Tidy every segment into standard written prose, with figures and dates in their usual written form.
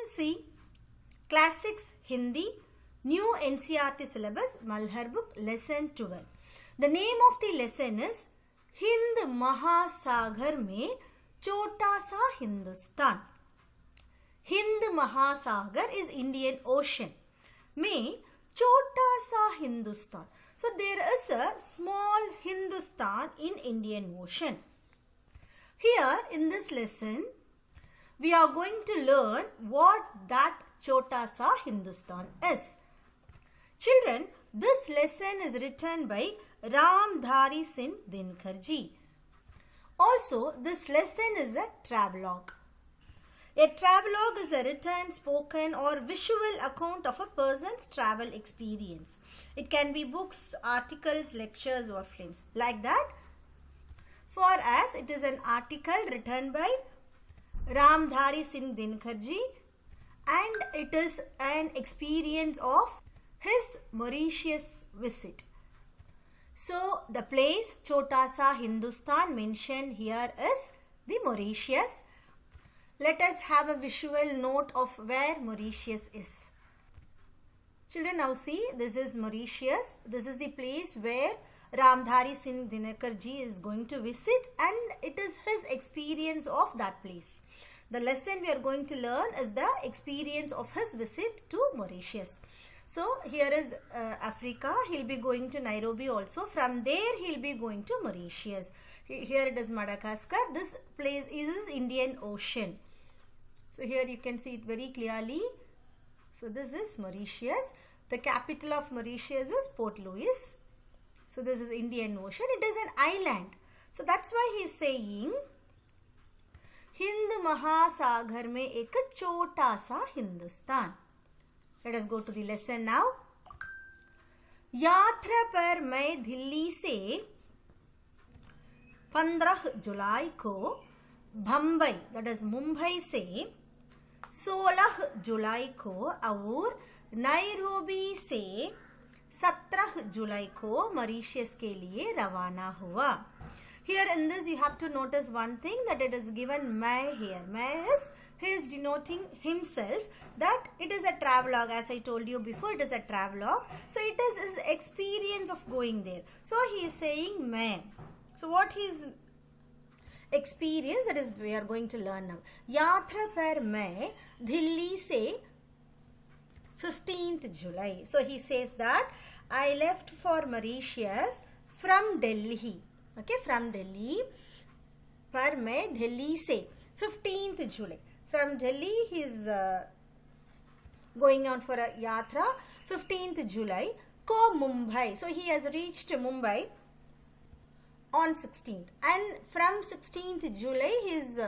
See, Classics Hindi, New NCERT syllabus, Malhar book, lesson 12. The name of the lesson is Hind Mahasagar mein Chota Sa Hindustan. Hind Mahasagar is Indian Ocean. Mein Chota Sa Hindustan. So there is a small Hindustan in Indian Ocean. Here in this lesson, we are going to learn what that Chota Sa Hindustan is. Children, this lesson is written by Ramdhari Singh Dinkar ji. Also, this lesson is a travelogue. A travelogue is a written, spoken or visual account of a person's travel experience. It can be books, articles, lectures or films. Like that, for us, it is an article written by Ramdhari Singh Dinkar ji and it is an experience of his Mauritius visit. So, the place Chota Sa Hindustan mentioned here is the Mauritius. Let us have a visual note of where Mauritius is. Children, now see, this is Mauritius. This is the place where Ramdhari Singh Dinkar ji is going to visit and it is his experience of that place. The lesson we are going to learn is the experience of his visit to Mauritius. So, here is Africa. He will be going to Nairobi also. From there, he will be going to Mauritius. Here it is Madagascar. This place is Indian Ocean. So, here you can see it very clearly. So, this is Mauritius. The capital of Mauritius is Port Louis. So, this is Indian Ocean. It is an island. So, that's why he is saying Hind Mahasagar mein ek chota sa Hindustan. Let us go to the lesson now. यात्रा पर मैं दिल्ली से 15 जुलाई को Bombay that is Mumbai से 16 जुलाई को और Nairobi से 17 जुलाई को मॉरिशस के लिए रवाना हुआ. Here in this you have to notice one thing, that it is given मैं here. मैं is, he is denoting himself, that it is a travelogue. As I told you before, it is a travelogue. So it is his experience of going there. So he is saying मैं. So what his experience, that is we are going to learn now. यात्रा पर मैं दिल्ली से 15th July. So he says that I left for Mauritius from Delhi. Okay, from Delhi. पर मैं दिल्ली से 15th July. From Delhi he is going on for a yatra. 15th July को Mumbai. So he has reached Mumbai on 16th. And from 16th July he is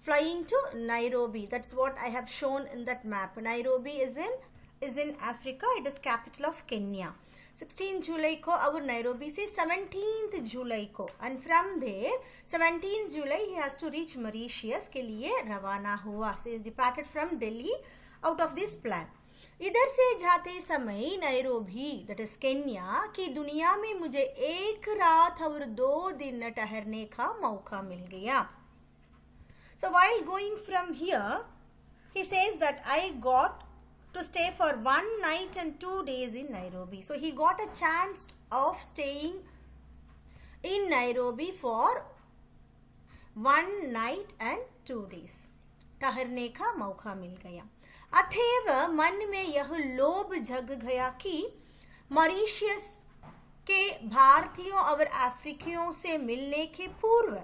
flying to Nairobi. That's what I have shown in that map. Nairobi is in Africa. It is capital of Kenya. 16 जुलाई को और Nairobi से 17th जुलाई को and from there 17th July he has to reach Mauritius के लिए रवाना हुआ. So he is departed from Delhi out of this plan. इधर से जाते समय नैरोबी that is Kenya की दुनिया में मुझे एक रात और 2 दिन ठहरने का मौका मिल गया. So while going from here, he says that I got to stay for 1 night and 2 days in Nairobi. So he got a chance of staying in Nairobi for 1 night and 2 days. ठहरने का मौका मिल गया. अतएव मन में यह लोभ जग गया कि मॉरिशस के भारतीयों और अफ्रीकियों से मिलने के पूर्व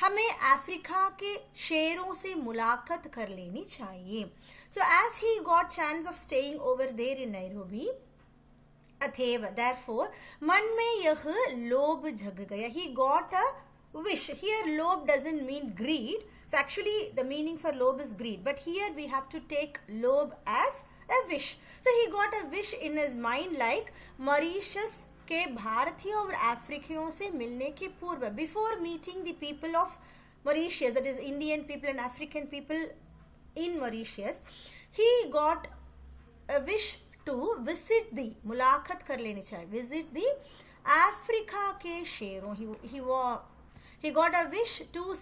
हमें अफ्रीका के शेरों से मुलाकात कर लेनी चाहिए. So as he got chance of staying over there in Nairobi, अतएव therefore मन में यह लोभ जग गया. He got a wish. Here lob doesn't mean greed. So actually the meaning for lob is greed. But here we have to take lob as a wish. So he got a wish in his mind like Mauritius के भारतीयों और अफ्रीकियों से मिलने के पूर्व, before meeting the people of Mauritius, that is Indian people and African people in Mauritius, he got a wish to visit the, मुलाकात कर लेनी चाहिए, visit the Africa के शेरों. He got a wish to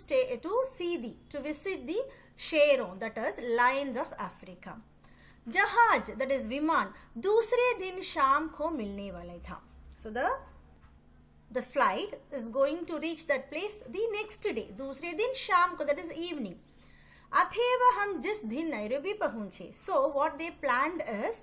visit the शेरों, that is lions of Africa. जहाज, that is विमान, दूसरे दिन शाम को मिलने वाला था. So the flight is going to reach that place the next day. दूसरे दिन शाम को, that is evening. अथेवा हम जिस दिन नैरोबी पहुंचे. So what they planned is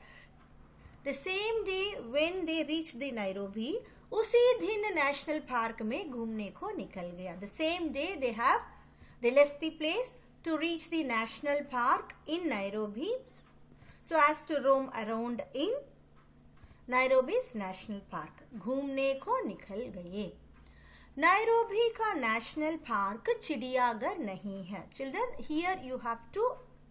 the same day when they reached the Nairobi, उसी दिन नेशनल पार्क में घूमने को निकल गया. The same day they left the place to reach the national park in Nairobi so as to roam around in Nairobi's national park. घूमने को निकल गए. नैरोबी का नेशनल पार्क चिड़ियाघर नहीं है. Children, here you have to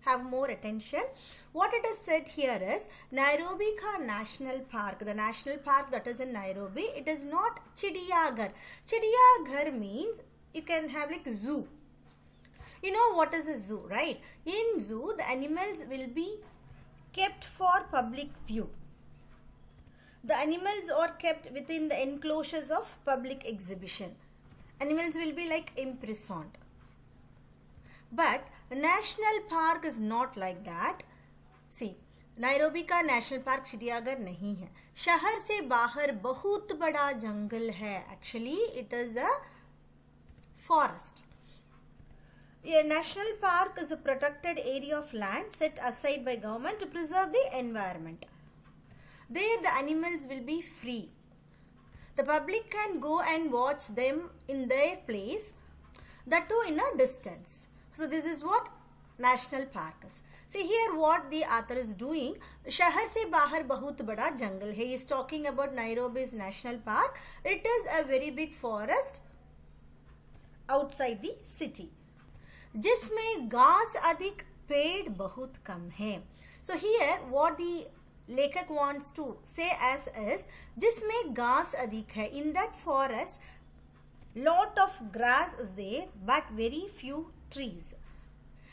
have more attention. What it is said here is Nairobi ka national park, the national park that is in Nairobi, it is not chidiyaghar. Chidiyaghar means you can have like zoo. You know what is a zoo, right? In zoo the animals will be kept for public view. The animals are kept within the enclosures of public exhibition. Animals will be like imprisoned. But national park is not like that. See, Nairobi का national park चिड़ियाघर नहीं है. शहर से बाहर बहुत बड़ा जंगल है. Actually, it is a forest. A national park is a protected area of land set aside by government to preserve the environment. There the animals will be free. The public can go and watch them in their place, that too in a distance. So this is what national park is. See here what the author is doing. शहर से बाहर बहुत बड़ा जंगल है. He is talking about Nairobi's national park. It is a very big forest outside the city. जिसमें घास अधिक, पेड़ बहुत कम है. So here what the लेखक wants to say as is जिसमें घास अधिक है. In that forest lot of grass is there but very few trees.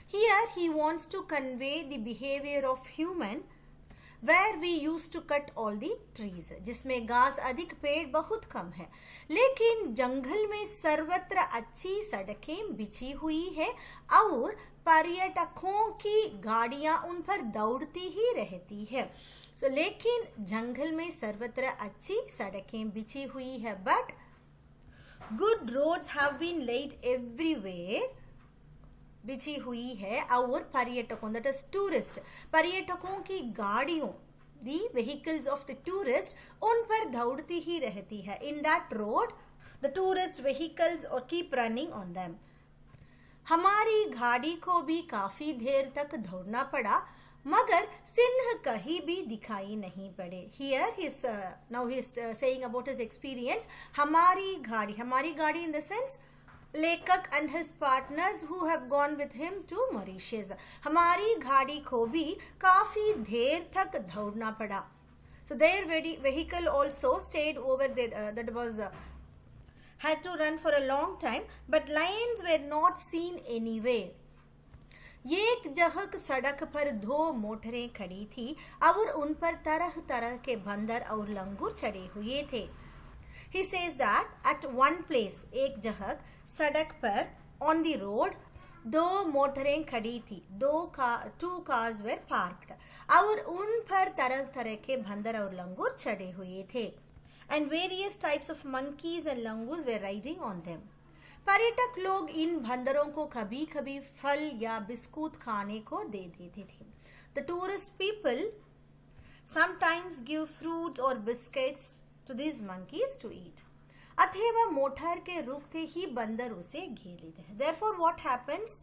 Here he wants to convey the behavior of human where we used to cut all the trees. जिसमें घास अधिक, पेड़ बहुत कम है. लेकिन जंगल में सर्वत्र अच्छी सड़कें बिछी हुई है और पर्यटकों की गाड़ियां उन पर दौड़ती ही रहती है. So लेकिन जंगल में सर्वत्र अच्छी सड़कें बिछी हुई है. But good roads have been laid everywhere. बिछी हुई है और पर्यटकों, that is tourist, पर्यटकों की गाड़ियों, the vehicles of the tourist, उन पर दौड़ती ही रहती है. In that road the tourist vehicles keep running on them. हमारी गाड़ी को भी काफी देर तक दौड़ना पड़ा मगर सिंह कहीं भी दिखाई नहीं पड़े. Here now he is saying about his experience. हमारी गाड़ी in the sense लेखक and his partners who have gone with him to Mauritius. हमारी गाड़ी को भी काफी देर तक दौड़ना पड़ा. So their vehicle also stayed over there. That was had to run for a long time. But lions were not seen anywhere. एक जगह सड़क पर 2 मोटरें खड़ी थी और उन पर तरह तरह के बंदर और लंगूर चढ़े हुए थे. He says that at one place, एक जगह सड़क पर on the road 2 मोटरें खड़ी थी. 2 cars were parked और उन पर तरह तरह के बंदर और लंगूर चढ़े हुए थे. And various types of monkeys and langurs were riding on them. पर्यटक लोग इन बंदरों को कभी कभी फल या बिस्कुट खाने को दे देते थे. The tourist people sometimes give fruits or biscuits to these monkeys to eat. अथवा मोटर के रुकते ही बंदर उसे घेर लेते हैं. Therefore what happens?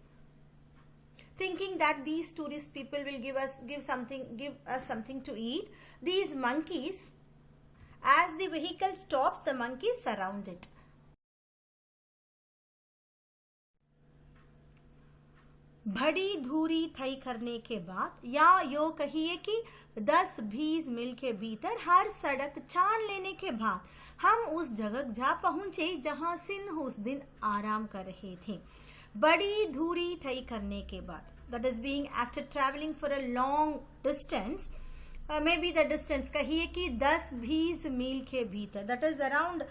Thinking that these tourist people will give us something to eat, these monkeys, as the vehicle stops, the monkeys surround it. बड़ी दूरी तय करने के बाद या यो कहिए कि 10-20 मील के भीतर हर सड़क छान लेने के बाद हम उस जगह जा पहुंचे जहां सिंह उस दिन आराम कर रहे थे. बड़ी दूरी तय करने के बाद, that is being after traveling for a long distance, maybe the distance कहिए कि 10-20 मील के भीतर, that is around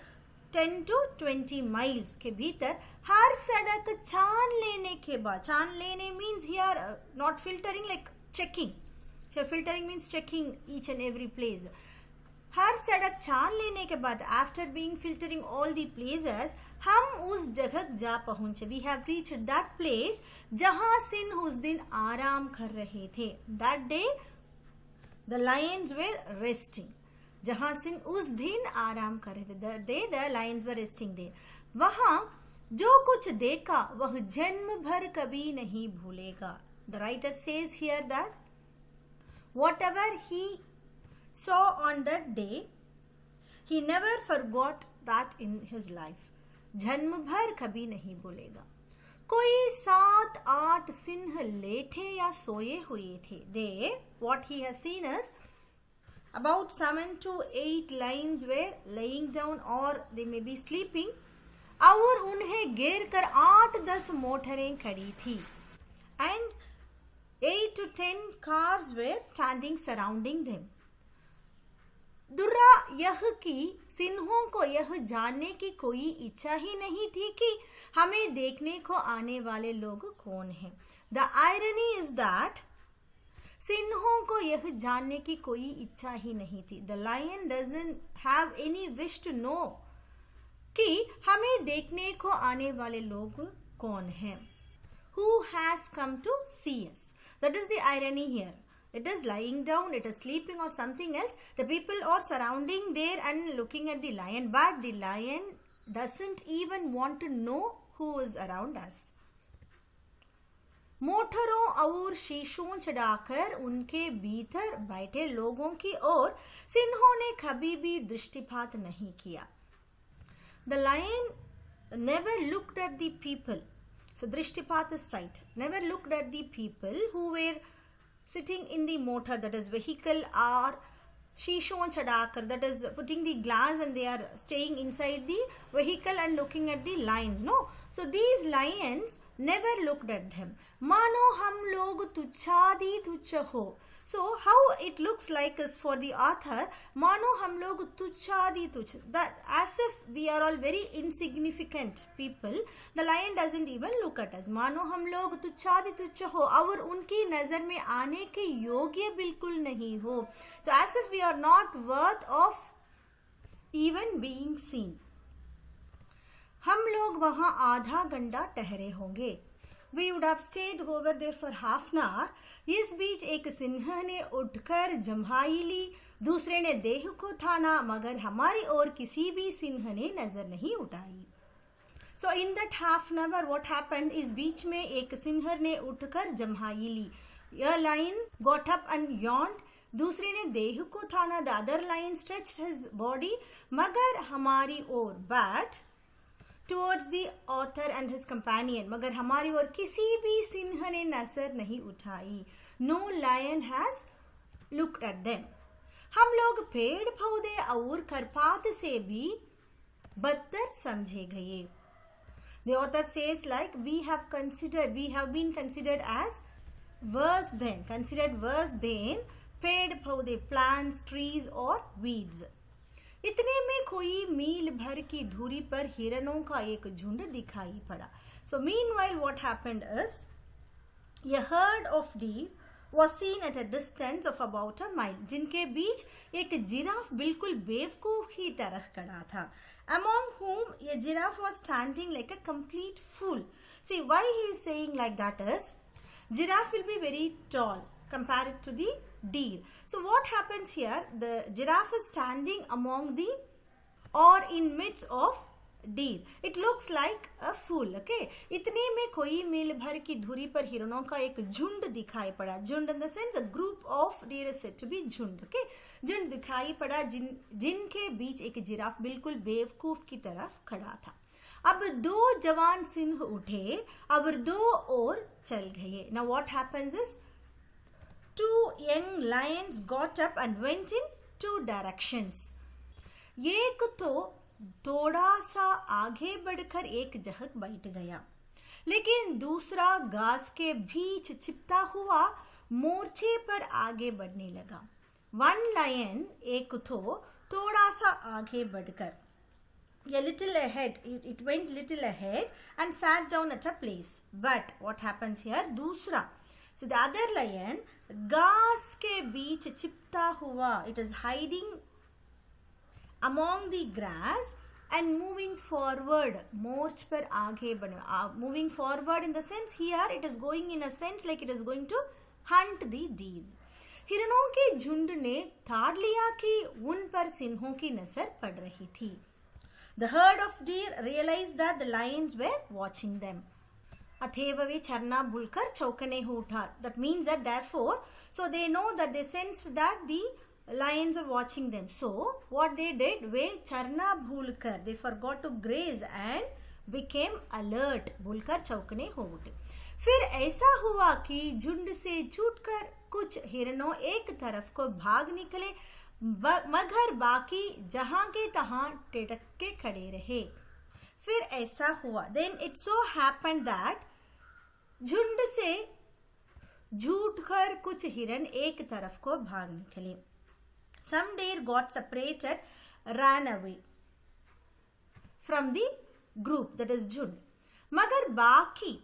10 to 20 miles के भीतर हर सड़क छान लेने के बाद, छान लेने means here not filtering, like checking. Here filtering means checking each and every place. हर सड़क छान लेने के बाद, after being filtering all the places, हम उस जगह जा पहुंचे. We have reached that place जहां सिंह उस दिन आराम कर रहे थे. That day the lions were resting. जहां सिंह उस दिन आराम कर रहे थे. The day the lions were resting there. वहां जो कुछ देखा वह जन्म भर कभी नहीं भूलेगा. The writer says here that whatever he saw on that day, he never forgot that in his life. जन्म भर कभी नहीं भूलेगा. कोई 7-8 सिंह लेटे या सोए हुए थे. They, what he has seen is about 7 to 8 lions were laying down or they may be sleeping. और उन्हें घेर कर 8-10 मोटरें खड़ी थी. And 8 to 10 cars were standing surrounding them. दुर्रा यह कि सिंहों को यह जानने की कोई इच्छा ही नहीं थी कि हमें देखने को आने वाले लोग कौन हैं. The irony is that सिंहों को यह जानने की कोई इच्छा ही नहीं थी. The lion doesn't have any wish to know कि हमें देखने को आने वाले लोग कौन हैं. Who has come to see us? That is the irony here. It is lying down, it is sleeping or something else. The people are surrounding there and looking at the lion, but the lion doesn't even want to know who is around us. मोटरों और शीशों चढ़ाकर उनके भीतर बैठे लोगों की ओर सिंहों ने कभी भी दृष्टिपात नहीं किया. The lion never looked at the people. So दृष्टिपात is sight. Never looked at the people who were sitting in the motor, that is vehicle, or शीशों चढ़ाकर, that is putting the glass and they are staying inside the vehicle and looking at the lions. No, so these lions never looked at them. मानो हम लोग तुच्छादि तुच्छ हो. So how it looks like is for the author, मानो हम लोग तुच्छादि तुच्छ, that as if we are all very insignificant people. The lion doesn't even look at us. मानो हम लोग तुच्छादि तुच्छ हो और उनकी नजर में आने के योग्य बिल्कुल नहीं हो. So as if we are not worth of even being seen. हम लोग वहां आधा घंटा ठहरे होंगे. We would have stayed over there for half an hour. इस बीच एक सिंह ने उठकर जम्हाई ली, दूसरे ने देह को थाना, मगर हमारी ओर किसी भी सिंह ने नजर नहीं उठाई. So in that half an hour what happened is बीच में एक सिंह ने उठकर जम्हाई ली. A lion got up and yawned. दूसरे ने देह को थाना. The other lion stretched his body. मगर हमारी ओर, but towards the author and his companion, मगर हमारी ओर किसी भी सिंह ने नजर नहीं उठाई. No lion has looked at them. हम लोग पेड़ पौधे और खरपात से भी बदतर समझे गए. The author says like we have been considered as worse than, पेड़ पौधे, plants, trees or weeds. इतने में कोई मील भर की दूरी पर हिरणों का एक झुंड दिखाई पड़ा. So meanwhile what happened is a herd of deer was seen at a distance of about a mile. जिनके बीच एक जिराफ बिल्कुल बेवकूफ की तरह खड़ा था. Among whom a giraffe was standing like a complete fool. See why he is saying like that is giraffe will be very tall compared to the deer. So what happens here? The giraffe is standing among the or in midst of deer. It looks like a fool. Okay. इतने में कोई मील भर की दूरी पर हिरणों का एक झुंड दिखाई पड़ा. झुंड in the sense a group of deer is said to be झुंड. Okay. झुंड दिखाई पड़ा जिनके बीच एक जिराफ बिल्कुल बेवकूफ की तरफ खड़ा था. अब दो जवान सिंह उठे और दो और चल गए. Now what happens is 2 young lions got up and went in 2 directions. एक तो थोड़ा सा आगे बढ़कर एक जगह बैठ गया, लेकिन दूसरा घास के बीच चिपटा हुआ मोर्चे पर आगे बढ़ने लगा. One lion, एक तो थोड़ा सा आगे बढ़कर, a little ahead, it went little ahead and sat down at a place. But what happens here? दूसरा. So the other lion, घास के बीच छिपता हुआ, it is hiding among the grass and moving forward. मोर्च पर आगे बढ़ना. Moving forward in the sense here it is going in a sense like it is going to hunt the deer. हिरणों के झुंड ने ठाड़ लिया कि उन पर सिंहों की नजर पड़ रही थी. The herd of deer realized that the lions were watching them. अथेव वे चरना भूलकर चौकने हो उठा. That means that therefore, so they know that they sensed that the lions are watching them. So what they did, वे चरना भूलकर, they forgot to graze and became alert. भूलकर चौकने हो उठे. फिर ऐसा हुआ कि झुंड से छूटकर कुछ हिरणों एक तरफ को भाग निकले, मगर बाकी जहां के तहां टिड़क के खड़े रहे. फिर ऐसा हुआ, then it so happened that झुंड से छूटकर कुछ हिरण एक तरफ को भाग निकले. Some deer got separated, ran away from the group, that is झुंड. मगर बाकी,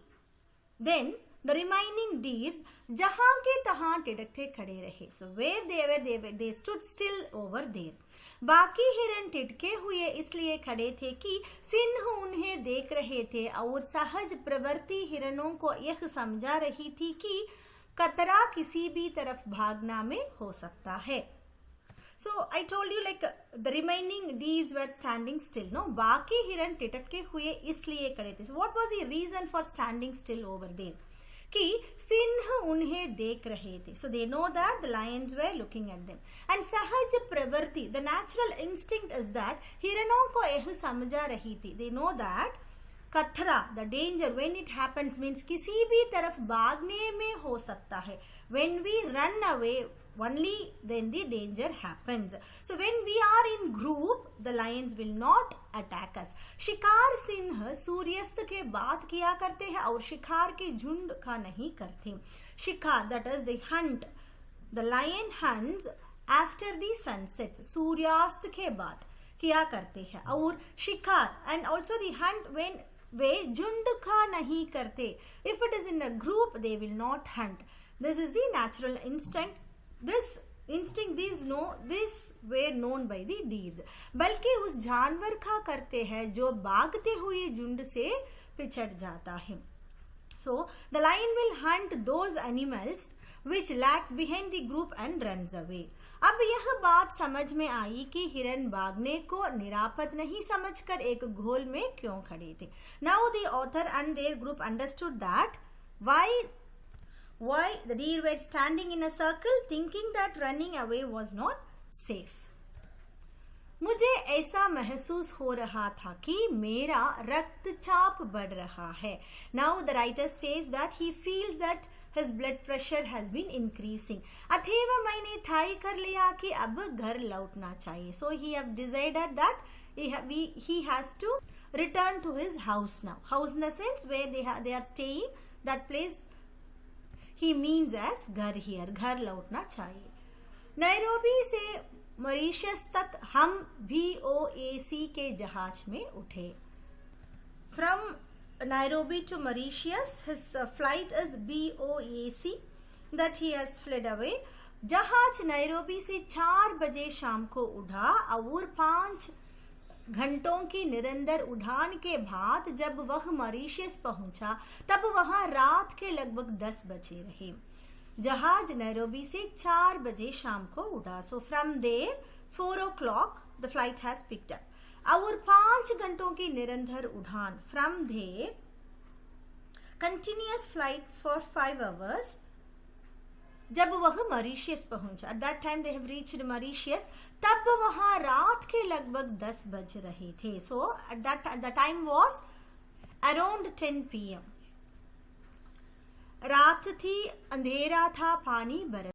then the remaining deers जहां के तहां टिड़कते खड़े रहे. So where they stood still over there. बाकी हिरण टिड़के हुए इसलिए खड़े थे कि सिंह उन्हें देख रहे थे और सहज प्रवृत्ति हिरणों को यह समझा रही थी कि खतरा किसी भी तरफ भागना में हो सकता है. So I told you like the remaining deers were standing still. No, बाकी हिरण टिड़के हुए इसलिए खड़े थे. So what was the reason for standing still over there? कि सिंह उन्हें देख रहे थे. So they know that the lions were looking at them. And सहज प्रवृत्ति, the natural instinct is that हिरणों को यह समझा रही थी. They know that खतरा, the danger when it happens means किसी भी तरफ भागने में हो सकता है. When we run away, only then the danger happens. So when we are in group, the lions will not attack us. शिकार सिंह सूर्यास्त के बाद किया करते हैं और शिकार के झुंड का नहीं करते. शिकार, that is the hunt. The lion hunts after the sunset. सूर्यास्त के बाद किया करते हैं. और शिकार and also the hunt when वे झुंड का नहीं करते. If it is in a group, they will not hunt. This is the natural instinct. This instinct, these were known by the deers. बल्कि उस जानवर का करते हैं जो भागते हुए झुंड से पिछड़ जाता है. So the lion will hunt those animals which lags behind the group and runs away. अब यह बात समझ में आई कि हिरन भागने को निरापद नहीं समझकर एक घोल में क्यों खड़े थे. Now the author and their group understood that why the deer were standing in a circle thinking that running away was not safe. मुझे ऐसा महसूस हो रहा था कि मेरा रक्तचाप बढ़ रहा है. Now the writer says that he feels that his blood pressure has been increasing. अथेव मैंने तय कर लिया कि अब घर लौटना चाहिए. So he have decided that he has to return to his house now. House in the sense where they are staying, that place he means as घर here. घर लौटना चाहिए. नैरोबी से मॉरिशस तक हम VOAC के जहाज में उठे. From Nairobi to Mauritius, his flight is BOAC, that he has fled away. जहाज नैरोबी से 4 बजे शाम को उड़ा और 5 घंटों की निरंतर उड़ान के बाद जब वह मॉरिशस पहुंचा तब वहां रात के लगभग 10 बजे रहे. जहाज नैरोबी से 4 बजे शाम को उड़ा. So from there 4 o'clock the flight has picked up. और 5 घंटों की निरंतर उड़ान. From there continuous flight for 5 hours. जब वह मॉरिशस पहुंचा, at that time they have reached Mauritius, तब वहां रात के लगभग 10 बज रहे थे. So at that time, the time was around 10 PM. रात थी, अंधेरा था, पानी बरस